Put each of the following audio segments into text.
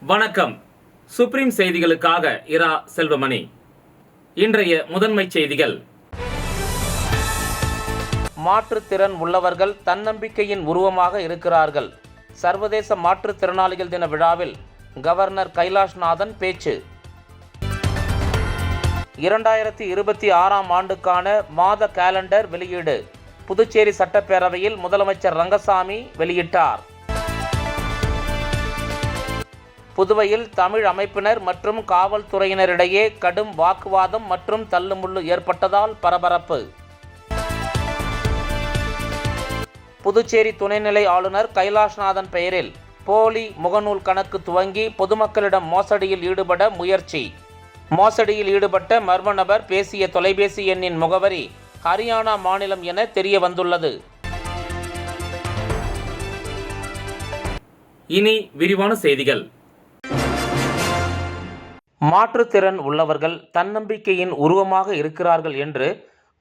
வணக்கம். சுப்ரீம் செய்திகளுக்காக இரா செல்வமணி. இன்றைய முதன்மை செய்திகள். மாற்றுத்திறன் உள்ளவர்கள் தன்னம்பிக்கையின் உருவமாக இருக்கிறார்கள். சர்வதேச மாற்றுத்திறனாளிகள் தின விழாவில் கவர்னர் கைலாஷ்நாதன் பேச்சு. 2026ஆம் ஆண்டுக்கான மாத காலண்டர் வெளியீடு புதுச்சேரி சட்டப்பேரவையில் முதலமைச்சர் ரங்கசாமி வெளியிட்டார். புதுவையில் தமிழ் அமைப்பினர் மற்றும் காவல்துறையினரிடையே கடும் வாக்குவாதம் மற்றும் தள்ளுமுள்ளு ஏற்பட்டதால் பரபரப்பு. புதுச்சேரி துணைநிலை ஆளுநர் கைலாஷ்நாதன் பெயரில் போலி முகநூல் கணக்கு துவங்கி பொதுமக்களிடம் மோசடியில் ஈடுபட முயற்சி. மோசடியில் ஈடுபட்ட மர்ம நபர் பேசிய தொலைபேசி எண்ணின் முகவரி ஹரியானா மாநிலம் என தெரிய வந்துள்ளது. இனி விரிவான செய்திகள். மாற்றுத்திறன் உள்ளவர்கள் தன்னம்பிக்கையின் உருவமாக இருக்கிறார்கள் என்று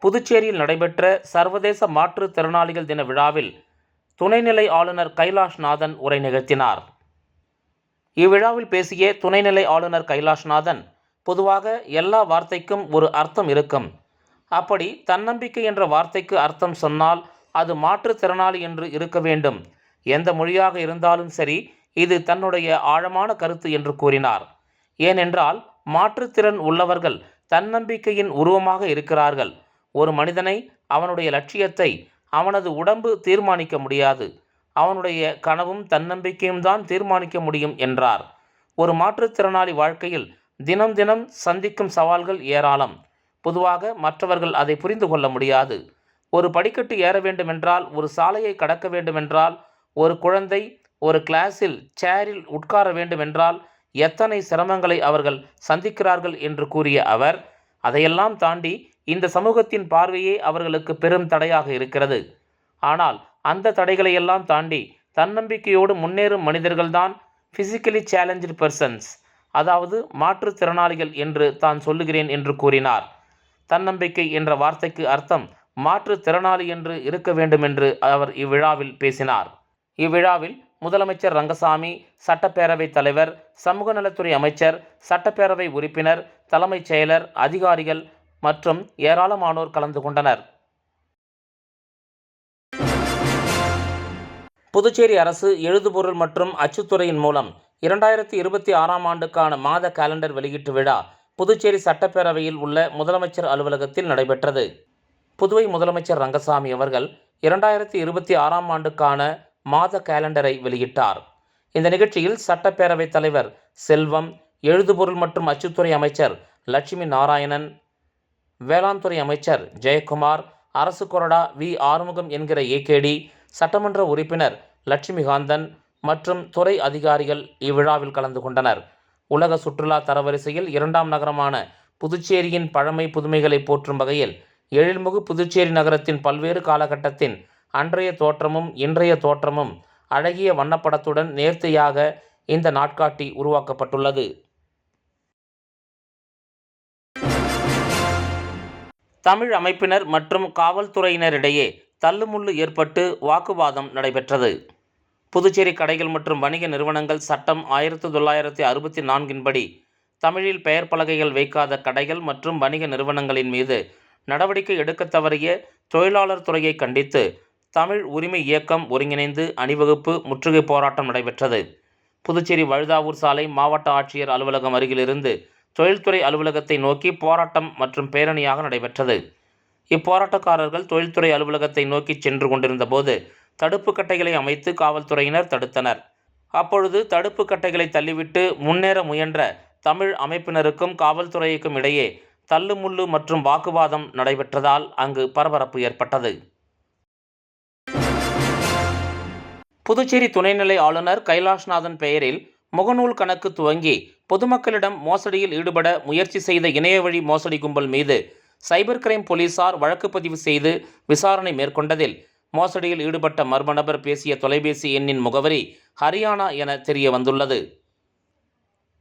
புதுச்சேரியில் நடைபெற்ற சர்வதேச மாற்றுத்திறனாளிகள் தின விழாவில் துணைநிலை ஆளுநர் கைலாஷ்நாதன் உரை நிகழ்த்தினார். இவ்விழாவில் பேசிய துணைநிலை ஆளுநர் கைலாஷ்நாதன், பொதுவாக எல்லா வார்த்தைக்கும் ஒரு அர்த்தம் இருக்கும். அப்படி தன்னம்பிக்கை என்ற வார்த்தைக்கு அர்த்தம் சொன்னால் அது மாற்றுத்திறனாளி என்று இருக்க வேண்டும். எந்த மொழியாக இருந்தாலும் சரி, இது தன்னுடைய ஆழமான கருத்து என்று கூறினார். ஏனென்றால் மாற்றுத்திறன் உள்ளவர்கள் தன்னம்பிக்கையின் உருவமாக இருக்கிறார்கள். ஒரு மனிதனை, அவனுடைய லட்சியத்தை அவனது உடம்பு தீர்மானிக்க முடியாது. அவனுடைய கனவும் தன்னம்பிக்கையும் தான் தீர்மானிக்க முடியும் என்றார். ஒரு மாற்றுத்திறனாளி வாழ்க்கையில் தினம் தினம் சந்திக்கும் சவால்கள் ஏராளம். பொதுவாக மற்றவர்கள் அதை புரிந்து கொள்ள முடியாது. ஒரு படிக்கட்டு ஏற வேண்டுமென்றால், ஒரு சாலையை கடக்க வேண்டுமென்றால், ஒரு குழந்தை ஒரு கிளாஸில் சேரில் உட்கார வேண்டுமென்றால் எத்தனை சிரமங்களை அவர்கள் சந்திக்கிறார்கள் என்று கூறிய அவர், அதையெல்லாம் தாண்டி இந்த சமூகத்தின் பார்வையே அவர்களுக்கு பெரும் தடையாக இருக்கிறது. ஆனால் அந்த தடைகளையெல்லாம் தாண்டி தன்னம்பிக்கையோடு முன்னேறும் மனிதர்கள்தான் ஃபிசிக்கலி சேலஞ்சு பர்சன்ஸ், அதாவது மாற்றுத்திறனாளிகள் என்று தான் சொல்லுகிறேன் என்று கூறினார். தன்னம்பிக்கை என்ற வார்த்தைக்கு அர்த்தம் மாற்றுத்திறனாளி என்று இருக்க வேண்டும் என்று அவர் இவ்விழாவில் பேசினார். இவ்விழாவில் முதலமைச்சர் ரங்கசாமி, சட்டப்பேரவைத் தலைவர், சமூக நலத்துறை அமைச்சர், சட்டப்பேரவை உறுப்பினர், தலைமைச் செயலர், அதிகாரிகள் மற்றும் ஏராளமானோர் கலந்து கொண்டனர். புதுச்சேரி அரசு எழுதுபொருள் மற்றும் அச்சுத்துறையின் மூலம் 2026ஆம் ஆண்டுக்கான மாத காலண்டர் வெளியீட்டு விழா புதுச்சேரி சட்டப்பேரவையில் உள்ள முதலமைச்சர் அலுவலகத்தில் நடைபெற்றது. புதுவை முதலமைச்சர் ரங்கசாமி அவர்கள் 2026ஆம் ஆண்டுக்கான மாத காலண்டரை வெளியிட்டார். இந்த நிகழ்ச்சியில் சட்டப்பேரவைத் தலைவர் செல்வம், எழுதுபொருள் மற்றும் அச்சுத்துறை அமைச்சர் லட்சுமி நாராயணன், வேளாண் துறை அமைச்சர் ஜெயக்குமார், அரசு கொறடா வி ஆறுமுகம் என்கிற ஏகேடி, சட்டமன்ற உறுப்பினர் லட்சுமிகாந்தன் மற்றும் துறை அதிகாரிகள் இவ்விழாவில் கலந்து கொண்டனர். உலக சுற்றுலா தரவரிசையில் 2ஆம் நகரமான புதுச்சேரியின் பழமை புதுமைகளை போற்றும் வகையில் எழில்மிகு புதுச்சேரி நகரத்தின் பல்வேறு காலகட்டத்தின் அன்றைய தோற்றமும் இன்றைய தோற்றமும் அழகிய வண்ணப்படத்துடன் நேர்த்தியாக இந்த நாட்காட்டி உருவாக்கப்பட்டுள்ளது. தமிழ் அமைப்பினர் மற்றும் காவல்துறையினரிடையே தள்ளுமுள்ளு ஏற்பட்டு வாக்குவாதம் நடைபெற்றது. புதுச்சேரி கடைகள் மற்றும் வணிக நிறுவனங்கள் சட்டம் 1964 படி தமிழில் பெயர் பலகைகள் வைக்காத கடைகள் மற்றும் வணிக நிறுவனங்களின் மீது நடவடிக்கை எடுக்க தவறிய தொழிலாளர் துறையை கண்டித்து தமிழ் உரிமை இயக்கம் ஒருங்கிணைந்து அணிவகுப்பு, முற்றுகை போராட்டம் நடைபெற்றது. புதுச்சேரி வழுதாவூர் சாலை மாவட்ட ஆட்சியர் அலுவலகம் அருகிலிருந்து தொழில்துறை அலுவலகத்தை நோக்கி போராட்டம் மற்றும் பேரணியாக நடைபெற்றது. இப்போராட்டக்காரர்கள் தொழில்துறை அலுவலகத்தை நோக்கி சென்று கொண்டிருந்த போது தடுப்பு கட்டைகளை அமைத்து காவல்துறையினர் தடுத்தனர். அப்பொழுது தடுப்பு கட்டைகளை தள்ளிவிட்டு முன்னேற முயன்ற தமிழ் அமைப்பினருக்கும் காவல்துறைக்கும் இடையே தள்ளுமுள்ளு மற்றும் வாக்குவாதம் நடைபெற்றதால் அங்கு பரபரப்பு ஏற்பட்டது. புதுச்சேரி துணைநிலை ஆளுநர் கைலாஷ்நாதன் பெயரில் முகநூல் கணக்கு துவங்கி பொதுமக்களிடம் மோசடியில் ஈடுபட முயற்சி செய்த இணையவழி மோசடி கும்பல் மீது சைபர் கிரைம் போலீசார் வழக்கு பதிவு செய்து விசாரணை மேற்கொண்டதில் மோசடியில் ஈடுபட்ட மர்ம நபர் பேசிய தொலைபேசி எண்ணின் முகவரி ஹரியானா என தெரிய வந்துள்ளது.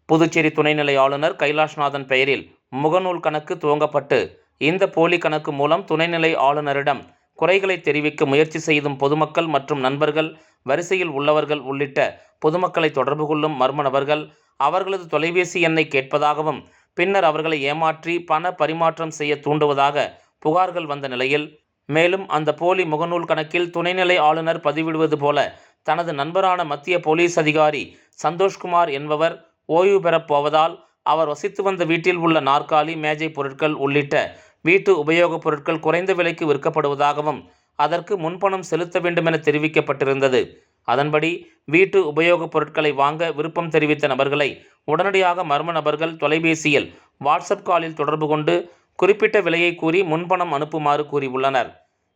புதுச்சேரி துணைநிலை ஆளுநர் கைலாஷ்நாதன் பெயரில் முகநூல் கணக்கு துவங்கப்பட்டு இந்த போலி கணக்கு மூலம் துணைநிலை ஆளுநரிடம் குறைகளை தெரிவிக்க முயற்சி செய்தும் பொதுமக்கள் மற்றும் நண்பர்கள், வரிசையில் உள்ளவர்கள் உள்ளிட்ட பொதுமக்களை தொடர்பு கொள்ளும் மர்ம நபர்கள் அவர்களது தொலைபேசி எண்ணை கேட்பதாகவும் பின்னர் அவர்களை ஏமாற்றி பண பரிமாற்றம் செய்ய தூண்டுவதாக புகார்கள் வந்த நிலையில், மேலும் அந்த போலி முகநூல் கணக்கில் துணைநிலை ஆளுநர் பதிவிடுவது போல தனது நண்பரான மத்திய போலீஸ் அதிகாரி சந்தோஷ்குமார் என்பவர் ஓய்வு பெறப் போவதால் அவர் வசித்து வந்த வீட்டில் உள்ள நாற்காலி, மேஜை பொருட்கள் உள்ளிட்ட வீட்டு உபயோகப் பொருட்கள் குறைந்த விலைக்கு விற்கப்படுவதாகவும் அதற்கு முன்பணம் செலுத்த வேண்டும் என தெரிவிக்கப்பட்டிருந்தது. அதன்படி வீட்டு உபயோகப் பொருட்களை வாங்க விருப்பம் தெரிவித்த நபர்களை உடனடியாக மர்ம நபர்கள் தொலைபேசியில் வாட்ஸ்அப் காலில் தொடர்பு கொண்டு குறிப்பிட்ட விலையை கூறி முன்பணம் அனுப்புமாறு கூறியுள்ளனர்.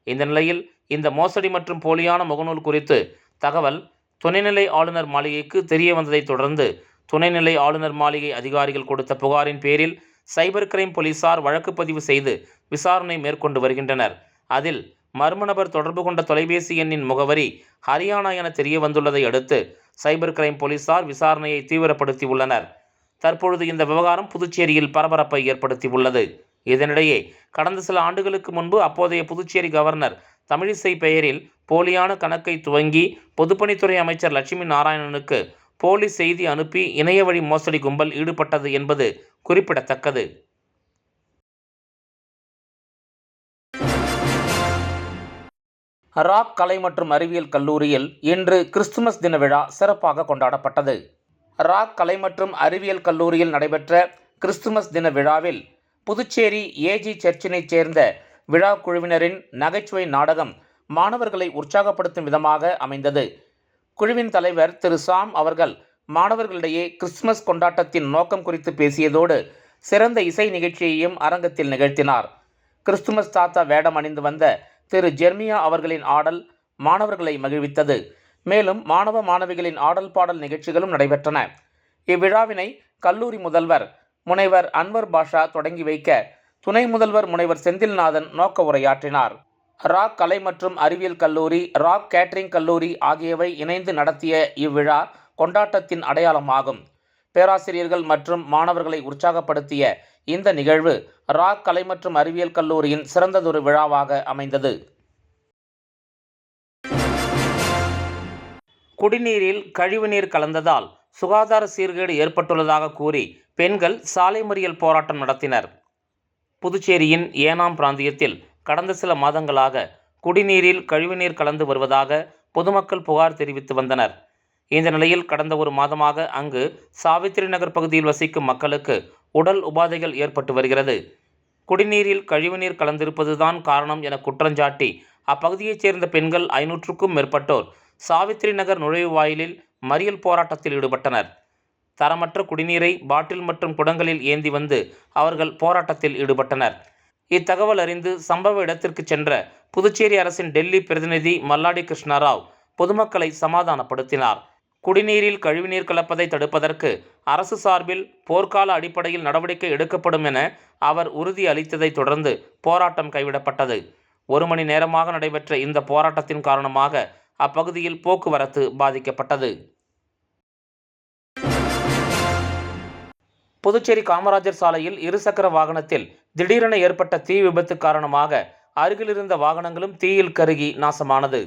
இந்த நிலையில் இந்த மோசடி மற்றும் போலியான முகநூல் குறித்து தகவல் துணைநிலை ஆளுநர் மாளிகைக்கு தெரிய வந்ததைத் தொடர்ந்து துணைநிலை ஆளுநர் மாளிகை அதிகாரிகள் கொடுத்த புகாரின் பேரில் சைபர் கிரைம் போலீசார் வழக்கு பதிவு செய்து விசாரணை மேற்கொண்டு வருகின்றனர். அதில் மர்ம நபர் தொடர்பு கொண்ட தொலைபேசி எண்ணின் முகவரி ஹரியானா என தெரிய வந்துள்ளதை அடுத்து சைபர் கிரைம் போலீசார் விசாரணையை தீவிரப்படுத்தியுள்ளனர். தற்பொழுது இந்த விவகாரம் புதுச்சேரியில் பரபரப்பை ஏற்படுத்தியுள்ளது. இதனிடையே கடந்த சில ஆண்டுகளுக்கு முன்பு அப்போதைய புதுச்சேரி கவர்னர் தமிழிசை பெயரில் போலியான கணக்கை துவங்கி பொதுப்பணித்துறை அமைச்சர் லட்சுமி நாராயணனுக்கு போலி செய்தி அனுப்பி இணைய வழி மோசடி கும்பல் ஈடுபட்டது என்பது குறிப்பிடத்தக்கது. ராக் கலை மற்றும் அறிவியல் கல்லூரியில் இன்று கிறிஸ்துமஸ் தின விழா சிறப்பாக கொண்டாடப்பட்டது. ராக் கலை மற்றும் அறிவியல் கல்லூரியில் நடைபெற்ற கிறிஸ்துமஸ் தின விழாவில் புதுச்சேரி ஏஜி சர்ச்சினைச் சேர்ந்த விழா குழுவினரின் நகைச்சுவை நாடகம் மாணவர்களை உற்சாகப்படுத்தும் விதமாக அமைந்தது. குழுவின் தலைவர் திரு சாம் அவர்கள் மாணவர்களிடையே கிறிஸ்துமஸ் கொண்டாட்டத்தின் நோக்கம் குறித்து பேசியதோடு சிறந்த இசை நிகழ்ச்சியையும் அரங்கத்தில் நிகழ்த்தினார். கிறிஸ்துமஸ் தாத்தா வேடம் அணிந்து வந்த திரு ஜெர்மியா அவர்களின் ஆடல் மாணவர்களை மகிழ்வித்தது. மேலும் மாணவ மாணவிகளின் ஆடல் பாடல் நிகழ்ச்சிகளும் நடைபெற்றன. இவ்விழாவினை கல்லூரி முதல்வர் முனைவர் அன்வர் பாஷா தொடங்கி வைக்க துணை முதல்வர் முனைவர் செந்தில்நாதன் நோக்க உரையாற்றினார். ராக் கலை மற்றும் அறிவியல் கல்லூரி, ராக் கேட்டரிங் கல்லூரி ஆகியவை இணைந்து நடத்திய இவ்விழா கொண்டாட்டத்தின் அடையாளமாகும். பேராசிரியர்கள் மற்றும் மாணவர்களை உற்சாகப்படுத்திய இந்த நிகழ்வு ராக் கலை மற்றும் அறிவியல் கல்லூரியின் சிறந்ததொரு விழாவாக அமைந்தது. குடிநீரில் கழிவுநீர் கலந்ததால் சுகாதார சீர்கேடு ஏற்பட்டுள்ளதாக கூறி பெண்கள் சாலை மறியல் போராட்டம் நடத்தினர். புதுச்சேரியின் ஏனாம் பிராந்தியத்தில் கடந்த சில மாதங்களாக குடிநீரில் கழிவுநீர் கலந்து வருவதாக பொதுமக்கள் புகார் தெரிவித்து வந்தனர். இந்த நிலையில் கடந்த ஒரு மாதமாக அங்கு சாவித்திரி நகர் பகுதியில் வசிக்கும் மக்களுக்கு உடல் உபாதைகள் ஏற்பட்டு வருகிறது. குடிநீரில் கழிவுநீர் கலந்திருப்பதுதான் காரணம் என குற்றஞ்சாட்டி அப்பகுதியைச் சேர்ந்த பெண்கள் 500க்கும் மேற்பட்டோர் சாவித்திரி நகர் நுழைவு வாயிலில் மறியல் போராட்டத்தில் ஈடுபட்டனர். தரமற்ற குடிநீரை பாட்டில் மற்றும் குடங்களில் ஏந்தி வந்து அவர்கள் போராட்டத்தில் ஈடுபட்டனர். இத்தகவல் அறிந்து சம்பவ இடத்திற்கு சென்ற புதுச்சேரி அரசின் டெல்லி பிரதிநிதி மல்லாடி கிருஷ்ணராவ் பொதுமக்களை சமாதானப்படுத்தினார். குடிநீரில் கழிவுநீர் கலப்பதை தடுப்பதற்கு அரசு சார்பில் போர்க்கால அடிப்படையில் நடவடிக்கை எடுக்கப்படும் என அவர் உறுதி அளித்ததை தொடர்ந்து போராட்டம் கைவிடப்பட்டது. 1 மணி நேரமாக நடைபெற்ற இந்த போராட்டத்தின் காரணமாக அப்பகுதியில் போக்குவரத்து பாதிக்கப்பட்டது. புதுச்சேரி காமராஜர் சாலையில் இருசக்கர வாகனத்தில் திடீரென ஏற்பட்ட தீ விபத்து காரணமாக அருகிலிருந்த வாகனங்களும் தீயில் கருகி நாசமானது.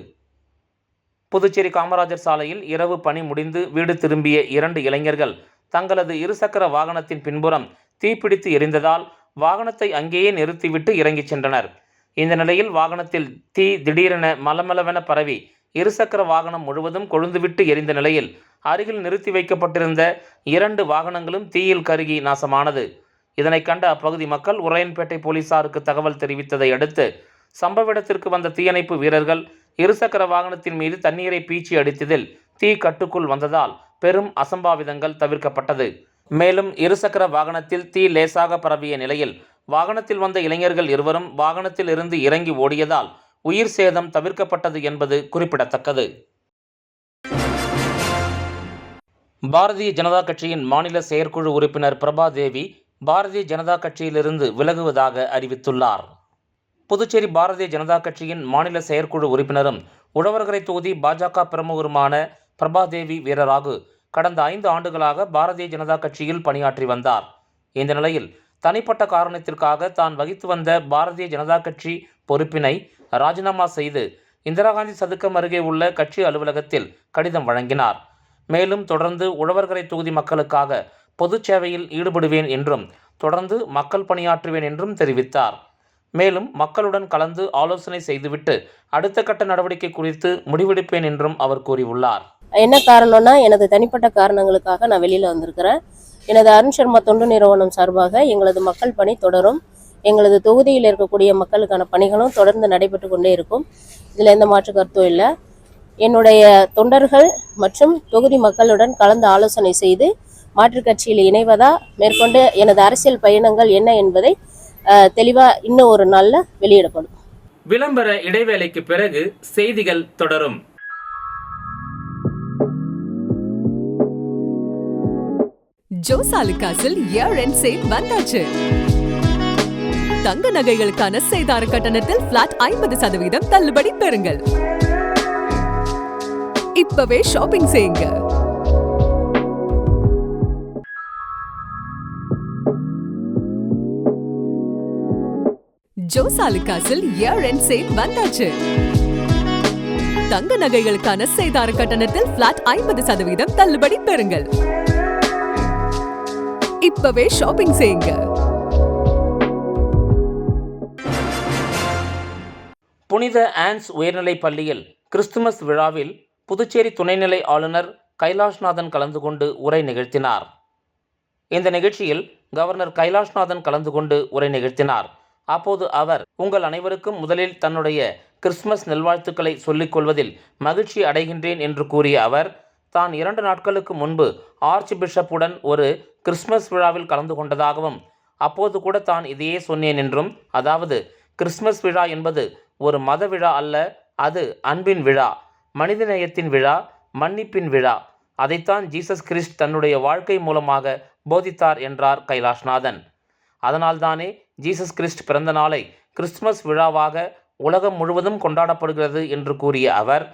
புதுச்சேரி காமராஜர் சாலையில் இரவு பணி முடிந்து வீடு திரும்பிய 2 இளைஞர்கள் தங்களது இருசக்கர வாகனத்தின் பின்புறம் தீப்பிடித்து எரிந்ததால் வாகனத்தை அங்கேயே நிறுத்திவிட்டு இறங்கிச் சென்றனர். இந்த நிலையில் வாகனத்தில் தீ திடீரென மலமளவென பரவி இருசக்கர வாகனம் முழுவதும் கொழுந்துவிட்டு எரிந்த நிலையில் அருகில் நிறுத்தி வைக்கப்பட்டிருந்த 2 வாகனங்களும் தீயில் கருகி நாசமானது. இதனை கண்ட அப்பகுதி மக்கள் உரையன்பேட்டை போலீசாருக்கு தகவல் தெரிவித்ததை அடுத்து சம்பவ இடத்திற்கு வந்த தீயணைப்பு வீரர்கள் இருசக்கர வாகனத்தின் மீது தண்ணீரை பீச்சி அடித்ததில் தீ கட்டுக்குள் வந்ததால் பெரும் அசம்பாவிதங்கள் தவிர்க்கப்பட்டது. மேலும் இருசக்கர வாகனத்தில் தீ லேசாக பரவிய நிலையில் வாகனத்தில் வந்த இளைஞர்கள் இருவரும் வாகனத்தில் இருந்து இறங்கி ஓடியதால் உயிர் சேதம் தவிர்க்கப்பட்டது என்பது குறிப்பிடத்தக்கது. பாரதிய ஜனதா கட்சியின் மாநில செயற்குழு உறுப்பினர் பிரபாதேவி பாரதிய ஜனதா கட்சியிலிருந்து விலகுவதாக அறிவித்துள்ளார். புதுச்சேரி பாரதிய ஜனதா கட்சியின் மாநில செயற்குழு உறுப்பினரும் உழவர்கரை தொகுதி பாஜக பிரமுகருமான பிரபாதேவி வீரராகு கடந்த 5 ஆண்டுகளாக பாரதிய ஜனதா கட்சியில் பணியாற்றி வந்தார். இந்த நிலையில் தனிப்பட்ட காரணத்திற்காக தான் வகித்து வந்த பாரதிய ஜனதா கட்சி பொறுப்பினை ராஜினாமா செய்து இந்திரா காந்தி சதுக்கம் அருகே உள்ள கட்சி அலுவலகத்தில் கடிதம் வழங்கினார். மேலும் தொடர்ந்து உழவர்கரை தொகுதி மக்களுக்காக பொது சேவையில் ஈடுபடுவேன் என்றும் தொடர்ந்து மக்கள் பணியாற்றுவேன் என்றும் தெரிவித்தார். மேலும் மக்களுடன் கலந்து ஆலோசனை செய்துவிட்டு அடுத்த கட்ட நடவடிக்கை குறித்து முடிவெடுப்பேன் என்றும் அவர் கூறியுள்ளார். என்ன காரணம்னா, எனது தனிப்பட்ட காரணங்களுக்காக நான் வெளியில் வந்திருக்கிறேன். எனது அருண் சர்மா தொண்டு நிறுவனம் சார்பாக எங்களது மக்கள் பணி தொடரும். எங்களது தொகுதியில் இருக்கக்கூடிய மக்களுக்கான பணிகளும் தொடர்ந்து நடைபெற்று கொண்டே இருக்கும். இதில் எந்த மாற்று கருத்தும் இல்லை. என்னுடைய தொண்டர்கள் மற்றும் தொகுதி மக்களுடன் கலந்து ஆலோசனை செய்து மாற்றுக் கட்சியில் இணைவதா மேற்கொண்டு எனது அரசியல் பயணங்கள் என்ன என்பதை தெளிவாக இன்னும் ஒரு நாளில் வெளியிடப்படும். விளம்பர இடைவேளைக்கு பிறகு செய்திகள் தொடரும். ஜோசாலுகாஸில் இயர் எண்ட் சேல் வந்தாச்சு. தங்க நகைகளுக்கான சேதார கட்டணத்தில் பிளாட் 50% தள்ளுபடி பெறுங்கள். இப்பவே ஷாப்பிங் செய்யுங்க. ஜோசாலுகாஸில் இயர் எண்ட் சேல் வந்தாச்சு. தங்க நகைகளுக்கான சேதார கட்டணத்தில் பிளாட் 50% தள்ளுபடி பெறுங்கள். இப்பவே ஷாப்பிங் செய்யுங்க. புனித ஆன்ஸ் உயர்நிலைப் பள்ளியில் கிறிஸ்துமஸ் விழாவில் புதுச்சேரி துணைநிலை ஆளுநர் கைலாஷ்நாதன் கலந்து கொண்டு உரை நிகழ்த்தினார். இந்த நிகழ்ச்சியில் கவர்னர் கைலாஷ்நாதன் கலந்து கொண்டு உரை நிகழ்த்தினார். அப்போது அவர், உங்கள் அனைவருக்கும் முதலில் தன்னுடைய கிறிஸ்துமஸ் நல்வாழ்த்துக்களை சொல்லிக் கொள்வதில் மகிழ்ச்சி அடைகின்றேன் என்று கூறிய அவர், தான் 2 நாட்களுக்கு முன்பு ஆர்ச் பிஷப்புடன் ஒரு கிறிஸ்துமஸ் விழாவில் கலந்து கொண்டதாகவும், அப்போது கூட தான் இதையே சொன்னேன் என்றும், அதாவது கிறிஸ்துமஸ் விழா என்பது ஒரு மத விழா அல்ல, அது அன்பின் விழா, மனிதநேயத்தின் விழா, மன்னிப்பின் விழா. அதைத்தான் ஜீசஸ் கிறிஸ்ட் தன்னுடைய வாழ்க்கை மூலமாக போதித்தார் என்றார் கைலாஷ்நாதன். அதனால்தானே ஜீசஸ் கிறிஸ்ட் பிறந்த நாளை கிறிஸ்துமஸ் விழாவாக உலகம் முழுவதும் கொண்டாடப்படுகிறது என்று கூறிய அவர்,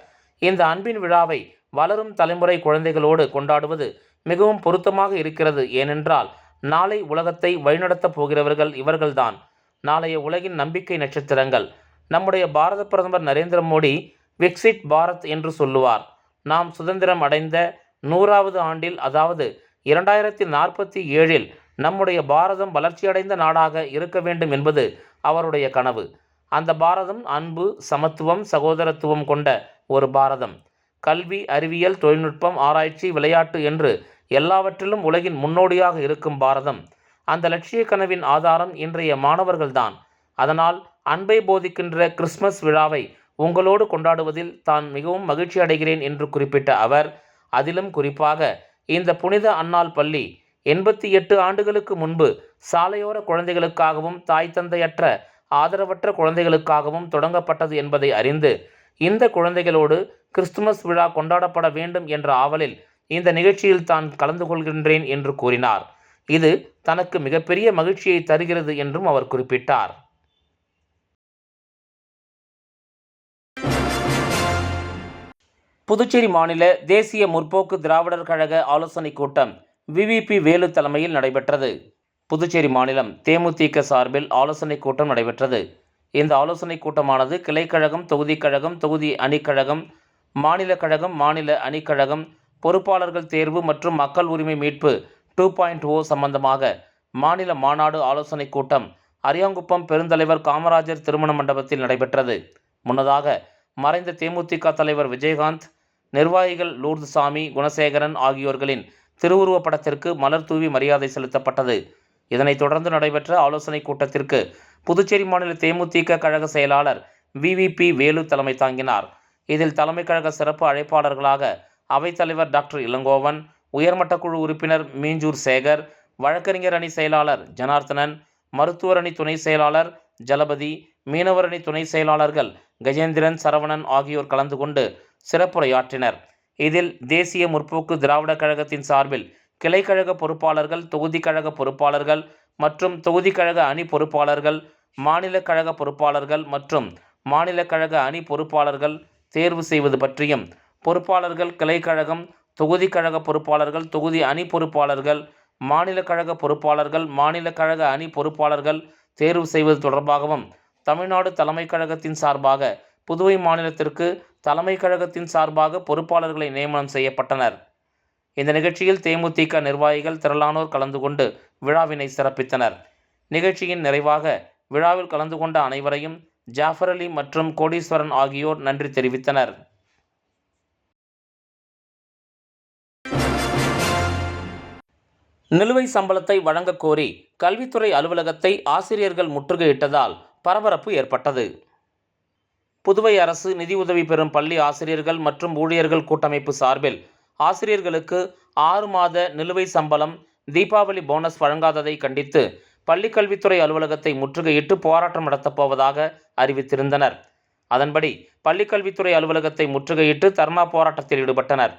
இந்த அன்பின் விழாவை வளரும் தலைமுறை குழந்தைகளோடு கொண்டாடுவது மிகவும் பொருத்தமாக இருக்கிறது. ஏனென்றால் நாளை உலகத்தை வழிநடத்தப் போகிறவர்கள் இவர்கள்தான். நாளைய உலகின் நம்பிக்கை நட்சத்திரங்கள். நம்முடைய பாரத பிரதமர் நரேந்திர மோடி விக்சிட் பாரத் என்று சொல்லுவார். நாம் சுதந்திரம் அடைந்த 100வது ஆண்டில், அதாவது 2047இல் நம்முடைய பாரதம் வளர்ச்சியடைந்த நாடாக இருக்க வேண்டும் என்பது அவருடைய கனவு. அந்த பாரதம் அன்பு, சமத்துவம், சகோதரத்துவம் கொண்ட ஒரு பாரதம். கல்வி, அறிவியல், தொழில்நுட்பம், ஆராய்ச்சி, விளையாட்டு என்று எல்லாவற்றிலும் உலகின் முன்னோடியாக இருக்கும் பாரதம். அந்த லட்சிய கனவின் ஆதாரம் இன்றைய மாணவர்கள்தான். அதனால் அன்பை போதிக்கின்ற கிறிஸ்துமஸ் விழாவை உங்களோடு கொண்டாடுவதில் தான் மிகவும் மகிழ்ச்சி அடைகிறேன் என்று குறிப்பிட்ட அவர், அதிலும் குறிப்பாக இந்த புனித அன்னாள் பள்ளி 88 ஆண்டுகளுக்கு முன்பு சாலையோர குழந்தைகளுக்காகவும் தாய் தந்தையற்ற ஆதரவற்ற குழந்தைகளுக்காகவும் தொடங்கப்பட்டது என்பதை அறிந்து, இந்த குழந்தைகளோடு கிறிஸ்துமஸ் விழா கொண்டாடப்பட வேண்டும் என்ற ஆவலில் இந்த நிகழ்ச்சியில் தான் கலந்து கொள்கின்றேன் என்று கூறினார். இது தனக்கு மிகப்பெரிய மகிழ்ச்சியை தருகிறது என்றும் அவர் குறிப்பிட்டார். புதுச்சேரி மாநில தேசிய முற்போக்கு திராவிடர் கழக ஆலோசனைக் கூட்டம் விவிபி வேலு தலைமையில் நடைபெற்றது. புதுச்சேரி மாநிலம் தேமுதிக சார்பில் ஆலோசனைக் கூட்டம் நடைபெற்றது. இந்த ஆலோசனைக் கூட்டமானது கிளைக்கழகம், தொகுதிக் கழகம், தொகுதி அணிக்கழகம், மாநில கழகம், மாநில அணிக்கழகம், பொறுப்பாளர்கள் தேர்வு மற்றும் மக்கள் உரிமை மீட்பு 2.0 சம்பந்தமாக மாநில மாநாடு ஆலோசனைக் கூட்டம் அரியாங்குப்பம் பெருந்தலைவர் காமராஜர் திருமண மண்டபத்தில் நடைபெற்றது. முன்னதாக மறைந்த தேமுதிக தலைவர் விஜயகாந்த், நிர்வாகிகள் லூர்துசாமி, குணசேகரன் ஆகியோர்களின் திருவுருவப் படத்திற்கு மலர் தூவி மரியாதை செலுத்தப்பட்டது. இதனைத் தொடர்ந்து நடைபெற்ற ஆலோசனைக் கூட்டத்திற்கு புதுச்சேரி மாநில தேமுதிக கழக செயலாளர் விவிபி வேலு தலைமை தாங்கினார். இதில் தலைமை கழக சிறப்பு அழைப்பாளர்களாக அவைத்தலைவர் டாக்டர் இளங்கோவன், உயர்மட்ட குழு உறுப்பினர் மீஞ்சூர் சேகர், வழக்கறிஞர் அணி செயலாளர் ஜனார்த்தனன், மருத்துவர் அணி துணை செயலாளர் ஜலபதி, மீனவர் அணி துணை செயலாளர்கள் கஜேந்திரன், சரவணன் ஆகியோர் கலந்து கொண்டு சிறப்புரையாற்றினர். இதில் தேசிய முற்போக்கு திராவிட கழகத்தின் சார்பில் கிளைக்கழக பொறுப்பாளர்கள், தொகுதி கழக பொறுப்பாளர்கள் மற்றும் தொகுதி கழக அணி பொறுப்பாளர்கள், மாநில கழக பொறுப்பாளர்கள் மற்றும் மாநில கழக அணி பொறுப்பாளர்கள் தேர்வு செய்வது பற்றியும், பொறுப்பாளர்கள் கிளைக்கழகம், தொகுதி கழக பொறுப்பாளர்கள், தொகுதி அணி பொறுப்பாளர்கள் மாநில கழக பொறுப்பாளர்கள், மாநில கழக அணி பொறுப்பாளர்கள் தேர்வு செய்வது தொடர்பாகவும் தமிழ்நாடு தலைமை கழகத்தின் சார்பாக புதுவை மாநிலத்திற்கு தலைமை கழகத்தின் சார்பாக பொறுப்பாளர்களை நியமனம் செய்யப்பட்டனர். இந்த நிகழ்ச்சியில் தேமுதிக நிர்வாகிகள் திரளானோர் கலந்து கொண்டு விழாவினை சிறப்பித்தனர். நிகழ்ச்சியின் நிறைவாக விழாவில் கலந்து கொண்ட அனைவரையும் ஜாஃபர் அலி மற்றும் கோடீஸ்வரன் ஆகியோர் நன்றி தெரிவித்தனர். நிலுவை சம்பளத்தை வழங்கக் கோரி கல்வித்துறை அலுவலகத்தை ஆசிரியர்கள் முற்றுகையிட்டதால் பரபரப்பு ஏற்பட்டது. புதுவை அரசு நிதியுதவி பெறும் பள்ளி ஆசிரியர்கள் மற்றும் ஊழியர்கள் கூட்டமைப்பு சார்பில் ஆசிரியர்களுக்கு 6 மாத நிலுவை சம்பளம், தீபாவளி போனஸ் வழங்காததை கண்டித்து பள்ளி கல்வித்துறை அலுவலகத்தை முற்றுகையிட்டு போராட்டம் நடத்தப் போவதாக அறிவித்திருந்தனர். அதன்படி பள்ளிக்கல்வித்துறை அலுவலகத்தை முற்றுகையிட்டு தர்ணா போராட்டத்தில் ஈடுபட்டனர்.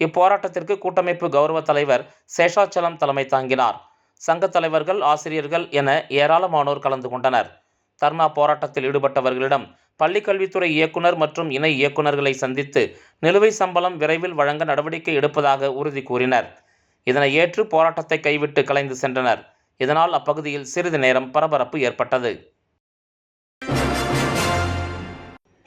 இப்போராட்டத்திற்கு கூட்டமைப்பு கௌரவ தலைவர் சேஷாச்சலம் தலைமை தாங்கினார். சங்க தலைவர்கள், ஆசிரியர்கள் என ஏராளமானோர் கலந்து கொண்டனர். தர்ணா போராட்டத்தில் ஈடுபட்டவர்களிடம் பள்ளிக்கல்வித்துறை இயக்குனர் மற்றும் இணை இயக்குநர்களை சந்தித்து நிலுவை சம்பளம் விரைவில் வழங்க நடவடிக்கை எடுப்பதாக உறுதி கூறினர். இதனை ஏற்று போராட்டத்தை கைவிட்டு கலைந்து சென்றனர். இதனால் அப்பகுதியில் சிறிது நேரம் பரபரப்பு ஏற்பட்டது.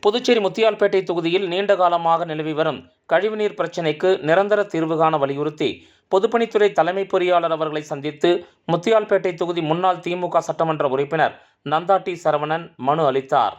புதுச்சேரி முத்தியால்பேட்டை தொகுதியில் நீண்ட காலமாக நிலவி வரும் கழிவுநீர் பிரச்சினைக்கு நிரந்தர தீர்வு காண வலியுறுத்தி பொதுப்பணித்துறை தலைமை பொறியாளர் அவர்களை சந்தித்து முத்தியால்பேட்டை தொகுதி முன்னாள் திமுக சட்டமன்ற உறுப்பினர் நந்தா டி. சரவணன் மனு அளித்தார்.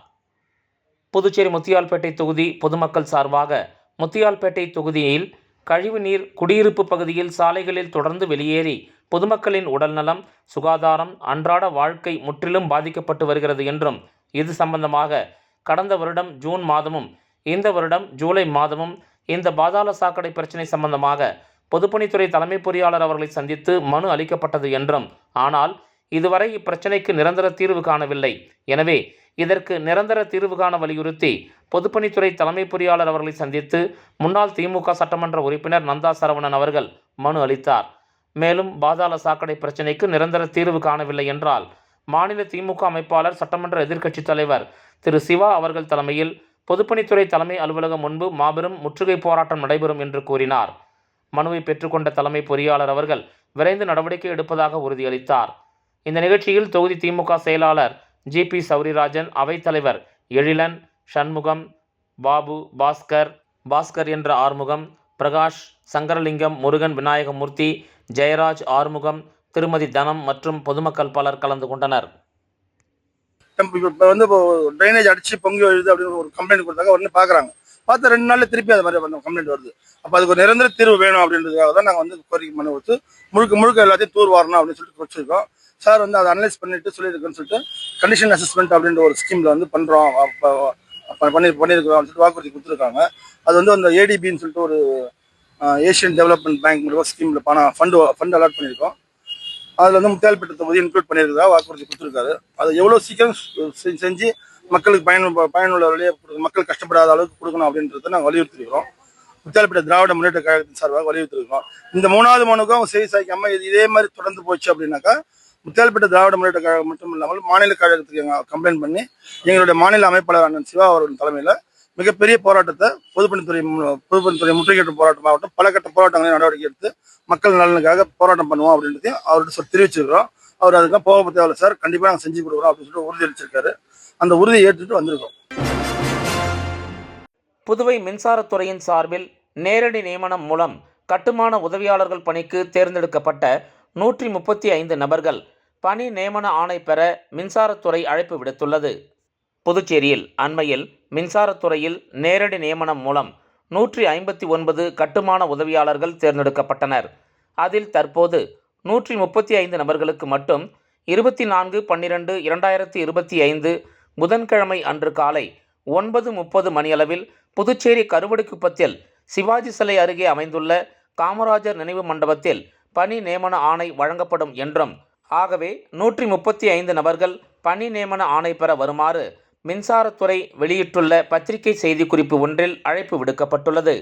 புதுச்சேரி முத்தியால்பேட்டை தொகுதி பொதுமக்கள் சார்பாக முத்தியால்பேட்டை தொகுதியில் கழிவுநீர் குடியிருப்பு பகுதியில் சாலைகளில் தொடர்ந்து வெளியேறி பொதுமக்களின் உடல்நலம், சுகாதாரம், அன்றாட வாழ்க்கை முற்றிலும் பாதிக்கப்பட்டு வருகிறது என்றும், இது சம்பந்தமாக கடந்த வருடம் ஜூன் மாதமும் இந்த வருடம் ஜூலை மாதமும் இந்த பாதாள சாக்கடை பிரச்சினை சம்பந்தமாக பொதுப்பணித்துறை தலைமை பொறியாளர் அவர்களை சந்தித்து மனு அளிக்கப்பட்டது என்றும், ஆனால் இதுவரை இப்பிரச்சினைக்கு நிரந்தர தீர்வு காணவில்லை. எனவே இதற்கு நிரந்தர தீர்வு காண வலியுறுத்தி பொதுப்பணித்துறை தலைமை பொறியாளர் அவர்களை சந்தித்து முன்னாள் திமுக சட்டமன்ற உறுப்பினர் நந்தா சரவணன் அவர்கள் மனு அளித்தார். மேலும் பாதாள சாக்கடை பிரச்சினைக்கு நிரந்தர தீர்வு காணவில்லை என்றால் மாநில திமுக அமைப்பாளர், சட்டமன்ற எதிர்க்கட்சித் தலைவர் திரு சிவா அவர்கள் தலைமையில் பொதுப்பணித்துறை தலைமை அலுவலகம் முன்பு மாபெரும் முற்றுகை போராட்டம் நடைபெறும் என்று கூறினார். மனுவை பெற்றுக்கொண்ட தலைமை பொறியாளர் அவர்கள் விரைந்து நடவடிக்கை எடுப்பதாக உறுதியளித்தார். இந்த நிகழ்ச்சியில் தொகுதி திமுக செயலாளர் ஜி.பி. சௌரிராஜன், அவைத்தலைவர் எழிலன், சண்முகம், பாபு, பாஸ்கர் என்ற ஆறுமுகம், பிரகாஷ், சங்கரலிங்கம், முருகன், விநாயகமூர்த்தி, ஜெயராஜ், ஆறுமுகம், திருமதி தனம் மற்றும் பொதுமக்கள் பலர் கலந்து கொண்டனர். இப்போ வந்து ட்ரைனேஜ் அடிச்சு பொங்கி வருது அப்படின்னு ஒரு கம்ப்ளைண்ட் கொடுத்தாங்க. உடனே பார்க்குறாங்க. பார்த்தா 2 நாளில் திருப்பி அது மாதிரி கம்ப்ளைண்ட் வருது. அப்போ அதுக்கு ஒரு நிரந்தர தீர்வு வேணும் அப்படின்றதுக்காக தான் நாங்கள் வந்து கோரிக்கை மனு கொடுத்து முழுக்க எல்லாத்தையும் தூர் வரணும் அப்படின்னு சொல்லிட்டு வச்சுருக்கோம். சார் வந்து அதை அனலைஸ் பண்ணிட்டு சொல்லியிருக்கேன்னு சொல்லிட்டு கண்டிஷன் அசஸ்மெண்ட் அப்படின்ற ஒரு ஸ்கீமில் வந்து பண்ணுறோம் பண்ணியிருக்கிறோம் சொல்லிட்டு வாக்குறுதி கொடுத்துருக்காங்க. அது வந்து அந்த ஏடிபின்னு சொல்லிட்டு ஒரு ஏஷியன் டெவலப்மெண்ட் பேங்க் மூலமாக ஸ்கீமில் ஃபண்ட் அலாட் பண்ணியிருக்கோம். அதில் வந்து முத்தியால்பேட்டை தொகுதி இன்க்ளூட் பண்ணியிருக்கா வாக்குறுதி கொடுத்துருக்காரு. அதை எவ்வளோ சீக்கிரம் செஞ்சு மக்களுக்கு பயனுள்ள வழியை மக்கள் கஷ்டப்படாத அளவுக்கு கொடுக்கணும் அப்படின்றத நாங்கள் வலியுறுத்திருக்கிறோம். முத்தியால்பேட்டை திராவிட முன்னேற்ற கழகத்தின் சார்பாக வலியுறுத்திருக்கிறோம். இந்த 3வது மனுக்கும் செவி சாய்க்காமல் இதே மாதிரி தொடர்ந்து போச்சு அப்படின்னாக்கா முத்தியால்பேட்டை திராவிட முன்னேற்ற கழகம் மட்டும் இல்லாமல் மாநில கழகத்துக்கு எங்கள் கம்ப்ளைண்ட் பண்ணி எங்களுடைய மாநில அமைப்பாளர் அண்ணன் சிவா அவர்கள் தலைமையில் மிகப்பெரிய போராட்டத்தை பொதுப்பணித்துறை முற்றுகையிட்ட போராட்டமாகட்டும் பல கட்ட போராட்டங்களையும் நடவடிக்கை எடுத்து மக்கள் நலனுக்காக போராட்டம் பண்ணுவோம் அப்படின்றதையும் அவர்கிட்ட தெரிவிச்சிருக்கிறோம். அவர் அதுக்கு போக தேவையில்லை சார், கண்டிப்பாக நாங்கள் செஞ்சு கொடுக்குறோம் அப்படின்னு சொல்லிட்டு உறுதியளிச்சிருக்காரு. அந்த உறுதியை ஏற்றுட்டு வந்திருக்கோம். புதுவை மின்சாரத்துறையின் சார்பில் நேரடி நியமனம் மூலம் கட்டுமான உதவியாளர்கள் பணிக்கு தேர்ந்தெடுக்கப்பட்ட 135 நபர்கள் பணி நியமன ஆணை பெற மின்சாரத்துறை அழைப்பு விடுத்துள்ளது. புதுச்சேரியில் அண்மையில் மின்சாரத்துறையில் நேரடி நியமனம் மூலம் 159 கட்டுமான உதவியாளர்கள் தேர்ந்தெடுக்கப்பட்டனர். அதில் தற்போது 135 நபர்களுக்கு மட்டும் 24/12/2025 புதன்கிழமை அன்று காலை 9:30 மணியளவில் புதுச்சேரி கருவடிக்குப்பத்தில் சிவாஜி சிலை அருகே அமைந்துள்ள காமராஜர் நினைவு மண்டபத்தில் பணி நியமன ஆணை வழங்கப்படும் என்றும், ஆகவே 135 நபர்கள் பணி நியமன ஆணை பெற வருமாறு மின்சாரத்துறை வெளியிட்டுள்ள பத்திரிகை செய்திக்குறிப்பு ஒன்றில் அழைப்பு விடுக்கப்பட்டுள்ளது.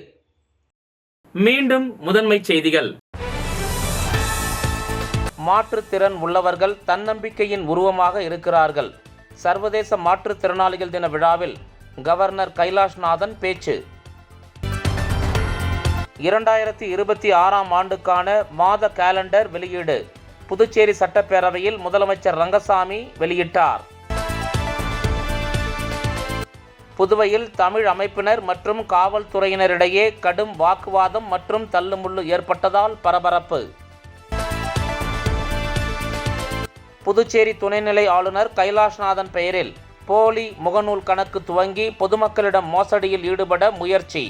மீண்டும் முதன்மை செய்திகள். மாற்றுத்திறன் உள்ளவர்கள் தன்னம்பிக்கையின் உருவமாக இருக்கிறார்கள். சர்வதேச மாற்றுத்திறனாளிகள் தின விழாவில் கவர்னர் கைலாஷ்நாதன் பேச்சு. 2026ஆம் ஆண்டுக்கான மாத கேலண்டர் வெளியீடு புதுச்சேரி சட்டப்பேரவையில் முதலமைச்சர் ரங்கசாமி வெளியிட்டார். புதுவையில் தமிழ் அமைப்பினர் மற்றும் காவல்துறையினரிடையே கடும் வாக்குவாதம் மற்றும் தள்ளுமுள்ளு ஏற்பட்டதால் பரபரப்பு. புதுச்சேரி துணைநிலை ஆளுநர் கைலாஷ்நாதன் பெயரில் போலி முகநூல் கணக்கு துவங்கி பொதுமக்களிடம் மோசடியில் ஈடுபட முயற்சி.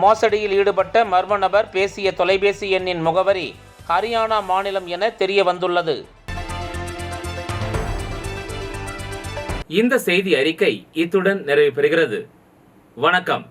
மோசடியில் ஈடுபட்ட மர்ம நபர் பேசிய தொலைபேசி எண்ணின் முகவரி ஹரியானா மாநிலம் என தெரிய வந்துள்ளது. இந்த செய்தி அறிக்கை இத்துடன் நிறைவு பெறுகிறது. வணக்கம்.